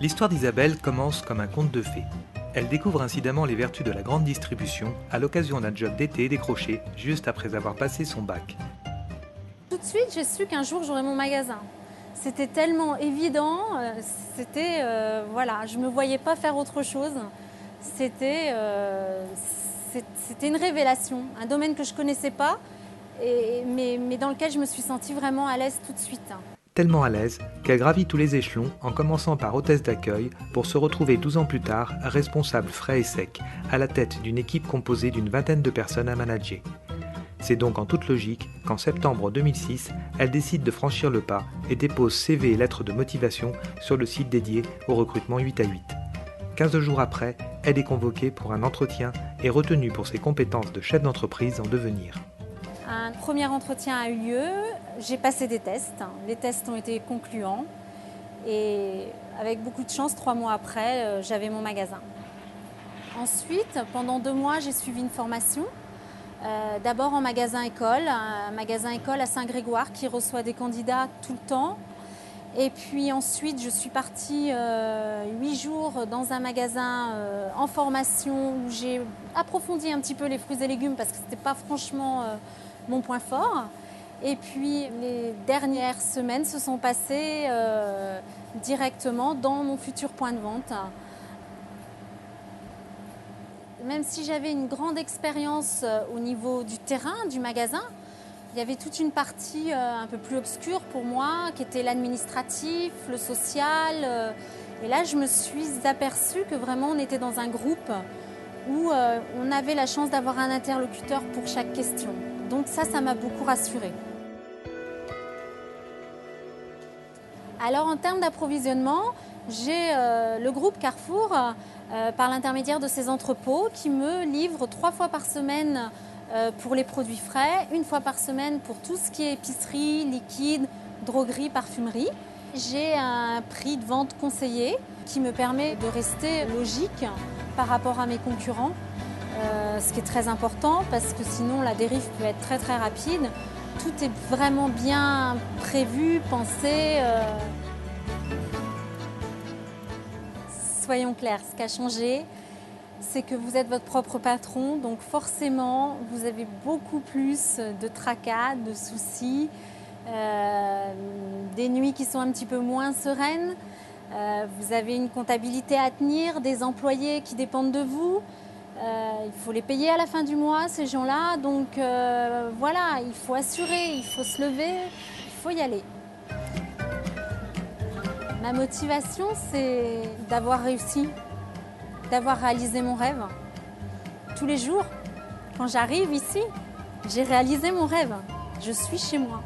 L'histoire d'Isabelle commence comme un conte de fées. Elle découvre incidemment les vertus de la grande distribution à l'occasion d'un job d'été décroché juste après avoir passé son bac. Tout de suite, j'ai su qu'un jour j'aurais mon magasin. C'était tellement évident, voilà, je ne me voyais pas faire autre chose. C'était une révélation, un domaine que je ne connaissais pas, mais dans lequel je me suis sentie vraiment à l'aise tout de suite. Tellement à l'aise qu'elle gravit tous les échelons en commençant par hôtesse d'accueil pour se retrouver 12 ans plus tard responsable frais et sec, à la tête d'une équipe composée d'une vingtaine de personnes à manager. C'est donc en toute logique qu'en septembre 2006, elle décide de franchir le pas et dépose CV et lettres de motivation sur le site dédié au recrutement 8 à 8. 15 jours après, elle est convoquée pour un entretien et retenue pour ses compétences de chef d'entreprise en devenir. Un premier entretien a eu lieu, j'ai passé des tests, les tests ont été concluants et avec beaucoup de chance, 3 mois après, j'avais mon magasin. Ensuite, pendant 2 mois, j'ai suivi une formation. D'abord en magasin-école, un magasin-école à Saint-Grégoire qui reçoit des candidats tout le temps. Et puis ensuite, je suis partie 8 jours dans un magasin en formation où j'ai approfondi un petit peu les fruits et légumes parce que ce n'était pas franchement mon point fort. Et puis les dernières semaines se sont passées directement dans mon futur point de vente. Même si j'avais une grande expérience au niveau du terrain, du magasin, il y avait toute une partie un peu plus obscure pour moi, qui était l'administratif, le social. Et là, je me suis aperçue que vraiment on était dans un groupe où on avait la chance d'avoir un interlocuteur pour chaque question. Donc ça m'a beaucoup rassurée. Alors en termes d'approvisionnement, j'ai le groupe Carrefour, par l'intermédiaire de ses entrepôts, qui me livrent 3 fois par semaine pour les produits frais, 1 fois par semaine pour tout ce qui est épicerie, liquide, droguerie, parfumerie. J'ai un prix de vente conseillé qui me permet de rester logique par rapport à mes concurrents, ce qui est très important parce que sinon la dérive peut être très très rapide. Tout est vraiment bien prévu, pensé. Soyons clairs, ce qui a changé, c'est que vous êtes votre propre patron, donc forcément, vous avez beaucoup plus de tracas, de soucis, des nuits qui sont un petit peu moins sereines. Vous avez une comptabilité à tenir, des employés qui dépendent de vous. Il faut les payer à la fin du mois, ces gens-là. Donc voilà, il faut assurer, il faut se lever, il faut y aller. Ma motivation, c'est d'avoir réussi, d'avoir réalisé mon rêve. Tous les jours, quand j'arrive ici, j'ai réalisé mon rêve. Je suis chez moi.